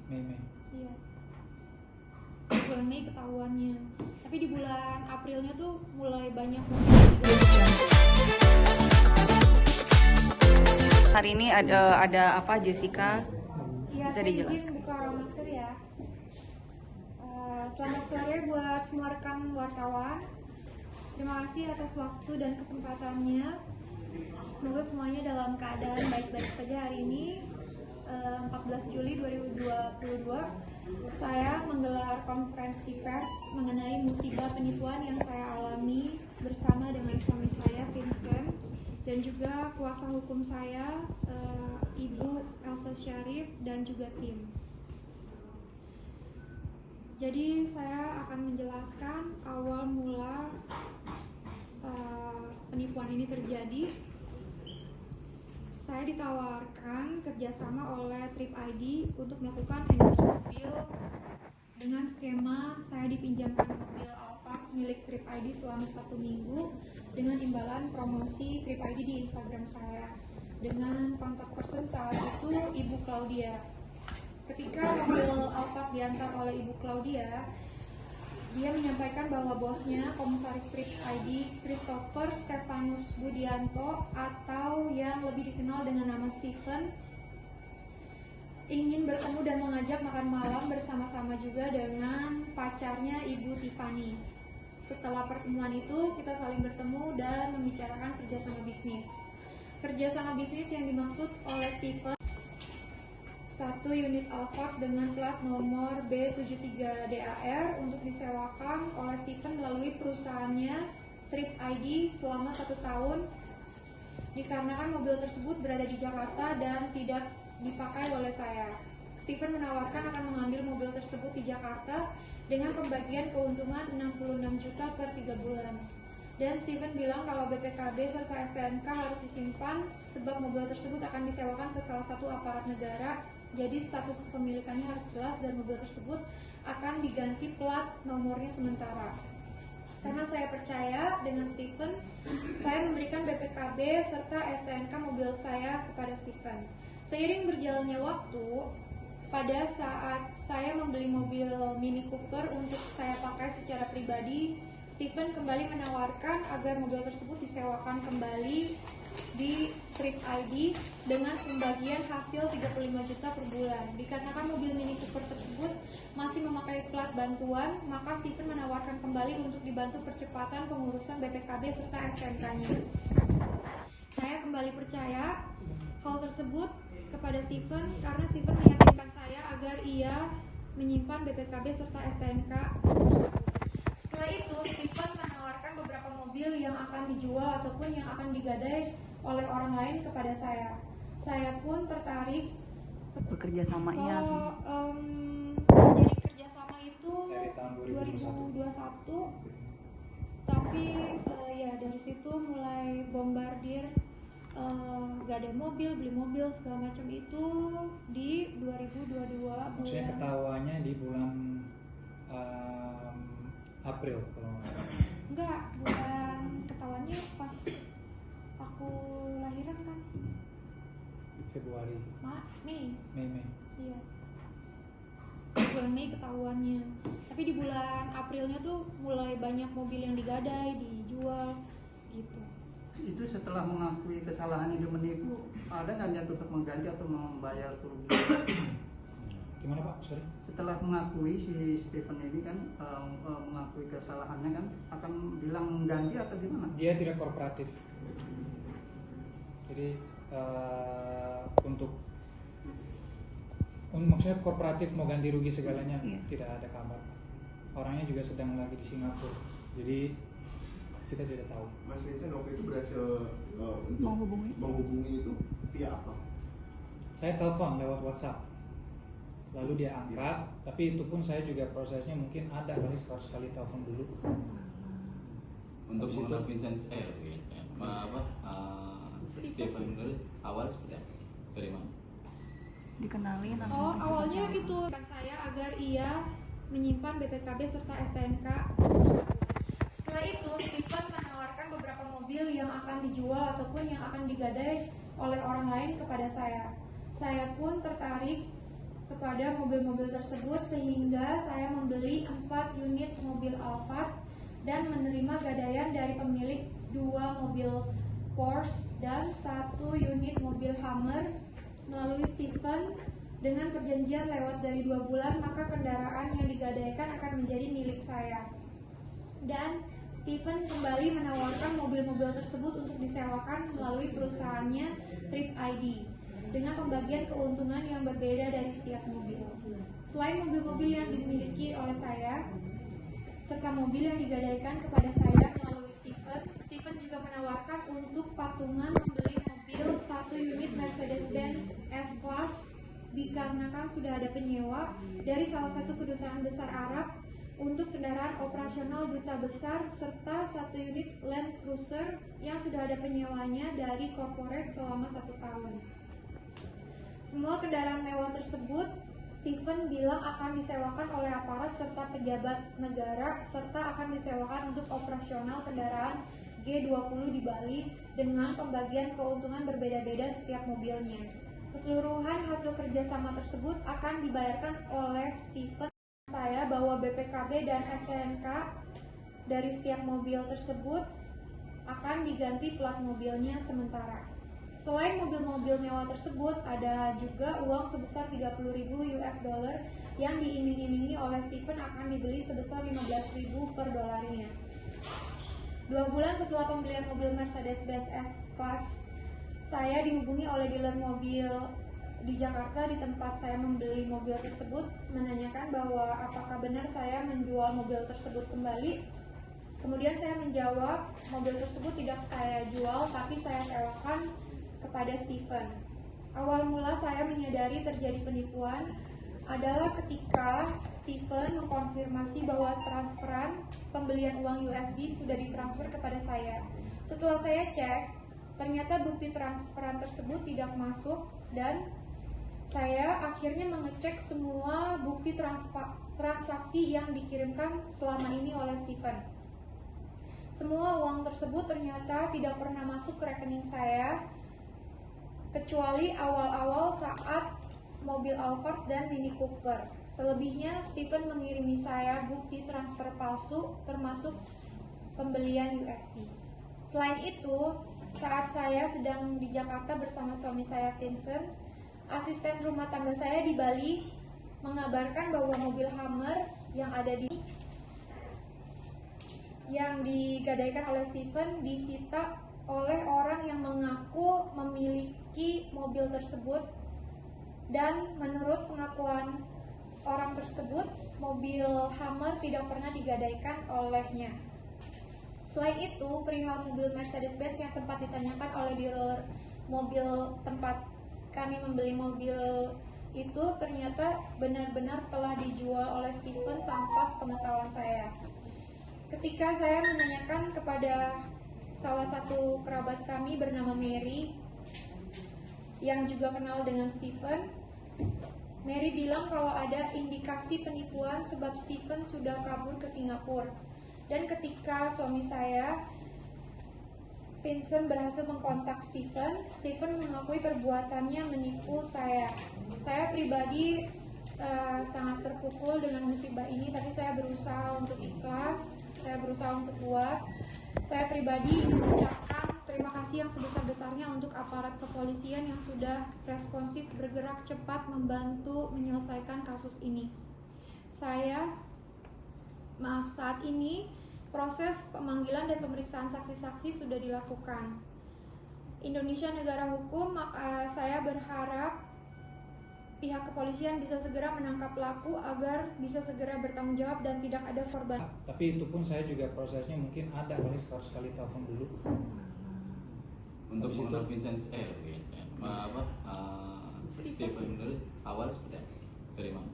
Mei. Iya. Bulan Mei ketahuannya. Tapi di bulan Aprilnya tuh mulai banyak Hari ini ada apa, Jessica? ya, Bisa dijelaskan? Buka masker ya. Selamat sore buat semua rekan wartawan. Terima kasih atas waktu dan kesempatannya. Semoga semuanya dalam keadaan baik-baik saja hari ini. 14 Juli 2022 saya menggelar konferensi pers mengenai musibah penipuan yang saya alami bersama dengan suami saya Vincent dan juga kuasa hukum saya Ibu Elsa Syarif dan juga tim. Jadi saya akan menjelaskan awal mula penipuan ini terjadi. Saya ditawarkan kerjasama oleh Trip ID untuk melakukan endorse mobil dengan skema saya dipinjamkan mobil Alphard milik Trip ID selama 1 minggu dengan imbalan promosi Trip ID di Instagram saya dengan kontak person saat itu Ibu Claudia. Ketika mobil Alphard diantar oleh Ibu Claudia, dia menyampaikan bahwa bosnya, Komisaris Trip ID Christopher Stefanus Budianto atau yang lebih dikenal dengan nama Steven, ingin bertemu dan mengajak makan malam bersama-sama juga dengan pacarnya Ibu Tiffany. Setelah pertemuan itu, kita saling bertemu dan membicarakan kerjasama bisnis. Kerjasama bisnis yang dimaksud oleh Steven, 1 unit Alphard dengan plat nomor B73DAR untuk disewakan oleh Steven melalui perusahaannya Trip ID selama 1 tahun dikarenakan mobil tersebut berada di Jakarta dan tidak dipakai oleh saya. Steven menawarkan akan mengambil mobil tersebut di Jakarta dengan pembagian keuntungan 66 juta per 3 bulan. Dan Steven bilang kalau BPKB serta STNK harus disimpan sebab mobil tersebut akan disewakan ke salah satu aparat negara. Jadi status kepemilikannya harus jelas dan mobil tersebut akan diganti plat nomornya sementara. Karena saya percaya dengan Steven, saya memberikan BPKB serta STNK mobil saya kepada Steven. Seiring berjalannya waktu, pada saat saya membeli mobil Mini Cooper untuk saya pakai secara pribadi, Steven kembali menawarkan agar mobil tersebut disewakan kembali di Trip ID dengan pembagian hasil 35 juta per bulan. Dikarenakan mobil Mini Cooper tersebut masih memakai plat bantuan, maka Steven menawarkan kembali untuk dibantu percepatan pengurusan BPKB serta STNK-nya. Saya kembali percaya hal tersebut kepada Steven karena Steven meyakinkan saya agar ia menyimpan BPKB serta STNK tersebut. Setelah itu, Steven menawarkan beberapa mobil yang akan dijual ataupun yang akan digadai oleh orang lain kepada saya. Saya pun tertarik Bekerja samanya. Jadi kerjasama itu dari tahun 2021. Tapi ya dari situ mulai bombardir gadai mobil, beli mobil segala macam itu di 2022 Maksudnya bulan. ketahuannya di bulan April kalau nggak salah. Enggak, bulan ketahuannya pas aku lahiran kan. Februari, Mei. Iya. Bulan Mei ketahuannya. Tapi di bulan Aprilnya tuh mulai banyak mobil yang digadai, dijual gitu. Itu setelah mengakui kesalahannya dia menipu, ada nggak niat untuk mengganti atau membayar kerugian? Gimana Pak? Sorry. Setelah mengakui si Steven ini kan mengakui kesalahannya kan akan bilang mengganti atau gimana? Dia tidak kooperatif. Jadi maksudnya kooperatif mau ganti rugi segalanya tidak ada kabar. Orangnya juga sedang lagi di Singapura. Jadi kita tidak tahu. Mas Vincent waktu itu berhasil untuk Menghubungi itu via apa? Saya telepon lewat WhatsApp. Lalu dia angkat, tapi itu pun saya juga prosesnya mungkin ada kali 100 kali telepon dulu. Untuk Habis mengenal itu- Vincent Stephen dulu awal seperti apa? Dari mana? Dikenalin atau Oh, masih awalnya berjalan? itu kan saya agar ia menyimpan BPKB serta STNK tersebut. Setelah itu, Steven menawarkan beberapa mobil yang akan dijual ataupun yang akan digadai oleh orang lain kepada saya. Saya pun tertarik kepada mobil-mobil tersebut sehingga saya membeli 4 unit mobil Alphard dan menerima gadaian dari pemilik 2 mobil Porsche dan 1 unit mobil Hummer melalui Stephen. Dengan perjanjian lewat dari 2 bulan, maka kendaraan yang digadaikan akan menjadi milik saya. Dan Stephen kembali menawarkan mobil-mobil tersebut untuk disewakan melalui perusahaannya Trip ID dengan pembagian keuntungan yang berbeda dari setiap mobil. Selain mobil-mobil yang dimiliki oleh saya, serta mobil yang digadaikan kepada saya melalui Stephen juga menawarkan untuk patungan membeli mobil 1 unit Mercedes-Benz S-Class dikarenakan sudah ada penyewa dari salah satu kedutaan besar Arab untuk kendaraan operasional duta besar serta 1 unit Land Cruiser yang sudah ada penyewanya dari corporate selama 1 tahun. Semua kendaraan mewah tersebut Stephen bilang akan disewakan oleh aparat serta pejabat negara serta akan disewakan untuk operasional kendaraan G20 di Bali dengan pembagian keuntungan berbeda-beda setiap mobilnya. Keseluruhan hasil kerjasama tersebut akan dibayarkan oleh Stephen saya bahwa BPKB dan STNK dari setiap mobil tersebut akan diganti plat mobilnya sementara. Selain mobil-mobil mewah tersebut, ada juga uang sebesar 30.000 US dollar yang diiming-imingi oleh Stephen akan dibeli sebesar 15.000 per dolarnya. 2 bulan setelah pembelian mobil Mercedes-Benz S-Class, saya dihubungi oleh dealer mobil di Jakarta di tempat saya membeli mobil tersebut menanyakan bahwa apakah benar saya menjual mobil tersebut kembali. Kemudian saya menjawab mobil tersebut tidak saya jual tapi saya sewakan kepada Stephen. Awal mula saya menyadari terjadi penipuan adalah ketika Stephen mengkonfirmasi bahwa transferan pembelian uang USD sudah ditransfer kepada saya. Setelah saya cek, ternyata bukti transferan tersebut tidak masuk dan saya akhirnya mengecek semua bukti transaksi yang dikirimkan selama ini oleh Stephen. Semua uang tersebut ternyata tidak pernah masuk ke rekening saya kecuali awal-awal saat mobil Alphard dan Mini Cooper. Selebihnya Stephen mengirimi saya bukti transfer palsu termasuk pembelian USD. Selain itu, saat saya sedang di Jakarta bersama suami saya Vincent, asisten rumah tangga saya di Bali mengabarkan bahwa mobil Hummer yang digadaikan oleh Stephen disita oleh orang yang mengaku memiliki mobil tersebut, dan menurut pengakuan orang tersebut, mobil Hummer tidak pernah digadaikan olehnya. Selain itu, perihal mobil Mercedes-Benz yang sempat ditanyakan oleh dealer mobil tempat kami membeli mobil itu ternyata benar-benar telah dijual oleh Stephen tanpa sepengetahuan saya. Ketika saya menanyakan kepada salah satu kerabat kami bernama Mary yang juga kenal dengan Stephen, Mary bilang kalau ada indikasi penipuan sebab Stephen sudah kabur ke Singapura. Dan ketika suami saya Vincent berhasil mengkontak Stephen mengakui perbuatannya menipu saya. Saya pribadi sangat terpukul dengan musibah ini, tapi saya berusaha untuk ikhlas, saya berusaha untuk kuat. Saya pribadi mengucapkan terima kasih yang sebesar-besarnya untuk aparat kepolisian yang sudah responsif bergerak cepat membantu menyelesaikan kasus ini. Saat ini proses pemanggilan dan pemeriksaan saksi-saksi sudah dilakukan. Indonesia negara hukum, maka saya berharap pihak kepolisian bisa segera menangkap pelaku agar bisa segera bertanggung jawab dan tidak ada korban. Tapi itu pun saya juga prosesnya mungkin ada kali 100 kali telepon dulu. Untuk Habis mengenal itu- Vincent Stephen sendiri awal seperti apa? Dari mana?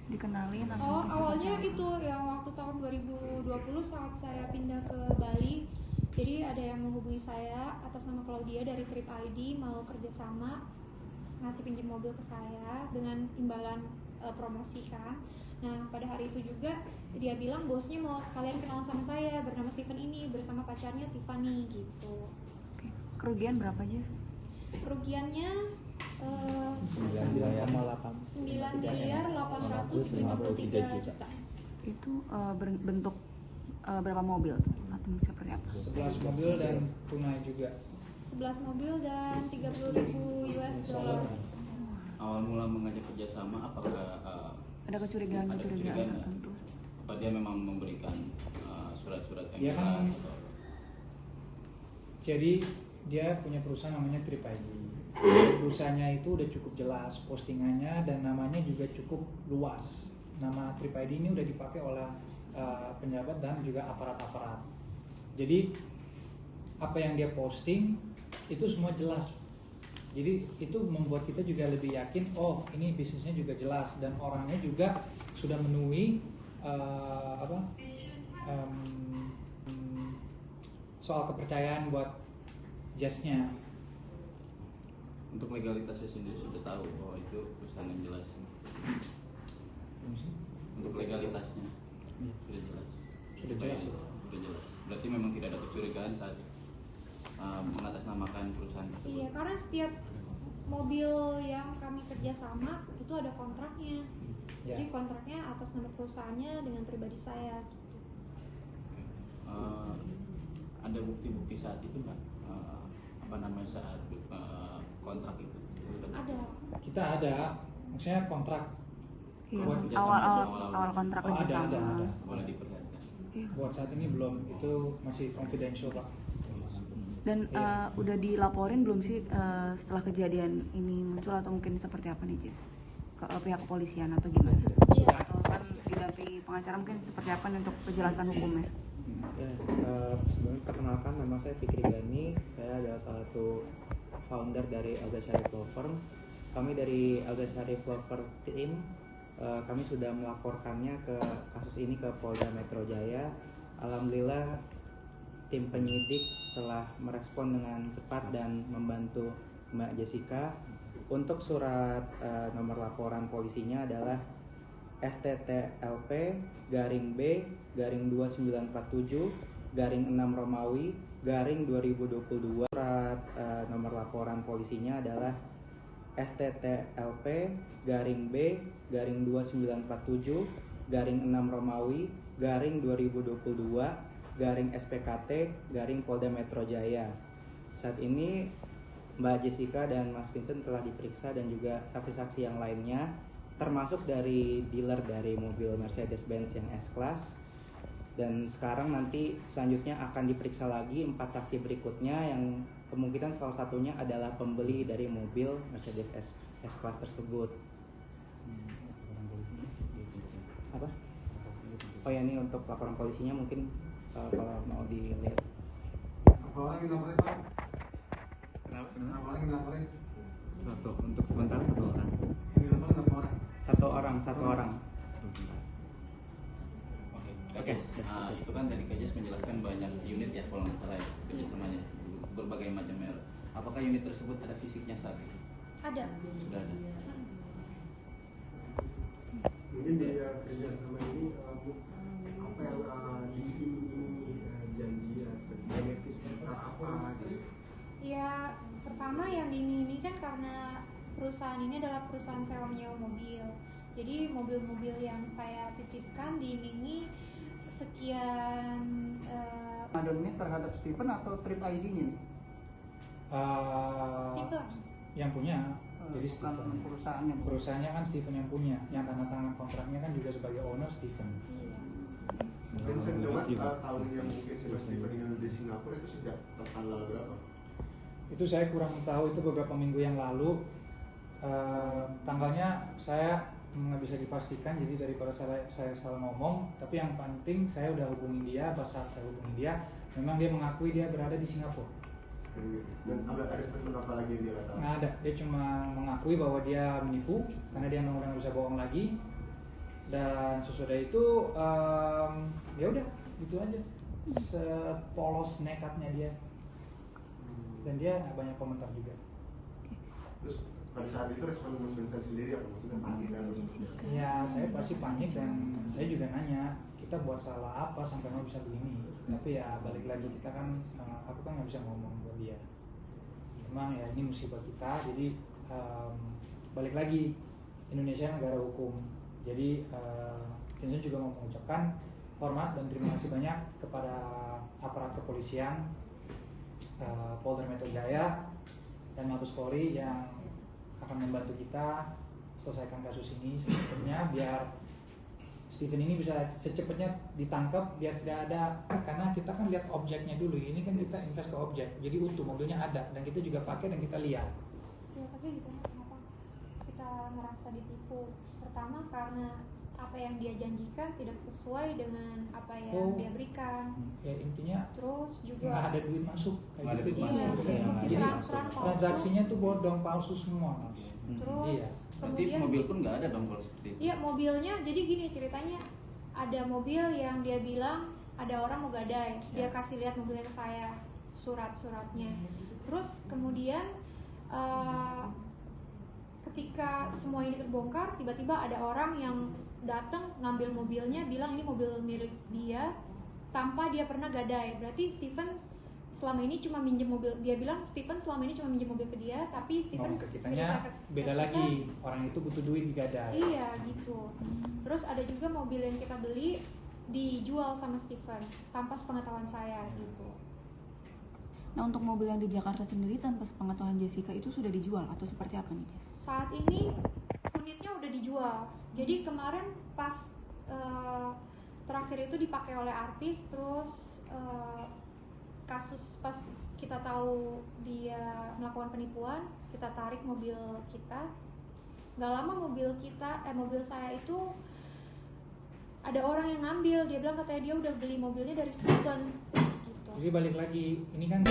Dikenalin atau Oh, bisa awalnya pacaran? itu yang waktu tahun 2020 saat saya pindah ke Bali. Jadi ada yang menghubungi saya atas nama Claudia dari Trip ID mau kerjasama ngasih pinjam mobil ke saya dengan imbalan promosi kan. Nah pada hari itu juga dia bilang bosnya mau sekalian kenalan sama saya bernama Stephen ini bersama pacarnya Tiffany gitu. Oke. Kerugian berapa, Jess? Kerugiannya $9.853 juta. Itu bentuk berapa mobil tuh? Atau seperti apa? 11 mobil dan tunai juga. 11 mobil dan 30.000 US dollar. Awal mula mengajak kerjasama, apakah Ada kecurigaan ada kecurigaan nggak? tertentu? Apa dia memang memberikan surat-surat yang Dia kan jelas, atau- Jadi dia punya perusahaan namanya Trip ID. Perusahaannya itu udah cukup jelas postingannya dan namanya juga cukup luas. Nama Trip ID ini udah dipakai oleh penjabat dan juga aparat-aparat. Jadi apa yang dia posting itu semua jelas. Jadi itu membuat kita juga lebih yakin, oh ini bisnisnya juga jelas dan orangnya juga sudah memenuhi soal kepercayaan buat jasnya. untuk legalitasnya sendiri sudah tahu bahwa itu perusahaan yang jelas. Untuk legalitasnya sudah jelas. Sudah jelas ya? Sudah jelas. Berarti memang tidak ada kecurigaan saat mengatasnamakan perusahaan tersebut. Iya, karena setiap mobil yang kami kerjasama itu ada kontraknya. Ya. Jadi kontraknya atas nama perusahaannya dengan pribadi saya. Gitu. Ada bukti-bukti saat itu nggak? Saat kontrak itu? Ada. Kita ada, maksudnya kontrak. Iya, Buat kerjasama awal kontrak Oh, ada, kerjasama. ada. Boleh diperlihatkan. Iya. Buat saat ini belum, itu masih confidential Pak. Dan Iya. udah dilaporin belum sih setelah kejadian ini muncul atau mungkin seperti apa nih Jess? Ke pihak kepolisian atau gimana? Iya. Atau kan didampingi pengacara mungkin seperti apa nih untuk penjelasan hukumnya? Ya, sebelumnya perkenalkan, nama saya Fikri Gani. Saya adalah salah satu founder dari Elza Sharif Law Firm. Kami dari Elza Sharif Law Firm Team, kami sudah melaporkannya ke kasus ini ke Polda Metro Jaya. Alhamdulillah tim penyidik telah merespon dengan cepat dan membantu Mbak Jessica. Untuk surat nomor laporan polisinya adalah STTLP garing B garing 2947 garing 6 Romawi garing 2022. Surat nomor laporan polisinya adalah STTLP garing B garing 2947 garing 6 Romawi garing 2022 garing SPKT garing Polda Metro Jaya. Saat ini Mbak Jessica dan Mas Vincent telah diperiksa dan juga saksi-saksi yang lainnya, termasuk dari dealer dari mobil Mercedes-Benz yang S-Class. Dan sekarang nanti selanjutnya akan diperiksa lagi 4 saksi berikutnya yang kemungkinan salah satunya adalah pembeli dari mobil Mercedes S-Class tersebut. Apa? Oh ya, ini untuk laporan polisinya mungkin kalau mau dilihat. Apa lagi nomornya Pak? Apa lagi nomornya? Untuk sementara satu orang. Ini nomornya berapa orang? Satu orang. Oke. Itu kan tadi Kajes menjelaskan banyak unit ya kalau nggak salah ya kerjasamanya berbagai macam merek. Apakah unit tersebut ada fisiknya saat itu? Ada. Sudah ada. Mungkin di kerja sama ini apa yang diiming-imingi janji seperti benefit besar apa gitu. Ya, pertama yang diiming-iming kan karena perusahaan ini adalah perusahaan sewa menyewa mobil. Jadi mobil-mobil yang saya titipkan diimingi sekian Madamnya terhadap Stephen atau Trip ID-nya? Stephen. Yang punya, jadi Bukan Stephen. perusahaannya. Bu. Perusahaannya kan Stephen yang punya, yang tanda tangan kontraknya kan juga sebagai owner Stephen. Iya. Vincent, coba tahunnya mungkin Steven dengan di Singapura itu sejak tanggal berapa? Itu saya kurang tahu, itu beberapa minggu yang lalu. Tanggalnya saya nggak bisa dipastikan, jadi daripada saya salah ngomong, tapi yang penting saya udah hubungin dia. Pas saat saya hubungin dia, memang dia mengakui dia berada di Singapura. Dan ada statement apa lagi yang dia katakan? Nggak ada, dia cuma mengakui bahwa dia menipu karena dia memang udah nggak bisa bohong lagi. Dan sesudah itu ya udah gitu aja, sepolos nekatnya dia. Dan dia nggak banyak komentar juga. Terus pada saat itu respon Mas Vincent sendiri apa, maksudnya panik atau seperti apa? Ya saya pasti panik dan saya juga nanya, kita buat salah apa sampai mau bisa begini. Tapi ya balik lagi, kita kan aku kan nggak bisa ngomong buat dia. Memang ya ini musibah kita, jadi balik lagi Indonesia negara hukum. Jadi Vincent juga mau mengucapkan hormat dan terima kasih banyak kepada aparat kepolisian, Polda Metro Jaya dan Mabes Polri yang akan membantu kita selesaikan kasus ini secepatnya, biar Stephen ini bisa secepatnya ditangkap, biar tidak ada, karena kita kan lihat objeknya dulu. Ini kan kita invest ke objek, jadi utuh mobilnya ada dan kita juga pakai dan kita lihat. Ya tapi gitu, kenapa kita merasa ditipu? Pertama karena apa yang dia janjikan tidak sesuai dengan apa yang dia berikan. Ya intinya Terus nggak juga ada duit masuk Nggak ada gitu. duit iya, masuk. bukti Jadi transferan palsu. transaksinya tuh bodong, palsu semua. Terus Iya. Berarti kemudian mobil pun nggak ada dong kalau seperti itu. iya, mobilnya jadi gini ceritanya, ada mobil yang dia bilang ada orang mau gadai, dia kasih lihat mobilnya ke saya, surat-suratnya. Terus kemudian ketika semua ini terbongkar, tiba-tiba ada orang yang datang ngambil mobilnya, bilang ini mobil milik dia tanpa dia pernah gadai. Berarti Stephen selama ini cuma minjem mobil, dia bilang Stephen selama ini cuma minjem mobil ke dia, tapi Stephen Ngomong ke kitanya beda kita- lagi, orang itu butuh duit digadai. Iya gitu. Terus ada juga mobil yang kita beli dijual sama Stephen tanpa sepengetahuan saya gitu. Nah, untuk mobil yang di Jakarta sendiri tanpa sepengetahuan Jessica itu sudah dijual atau seperti apa nih, Jess? Saat ini unitnya udah dijual. Jadi kemarin pas terakhir itu dipakai oleh artis, terus kasus pas kita tahu dia melakukan penipuan, kita tarik mobil kita. Gak lama mobil saya itu ada orang yang ngambil. Dia bilang katanya dia udah beli mobilnya dari Stephen gitu. Jadi balik lagi, ini kan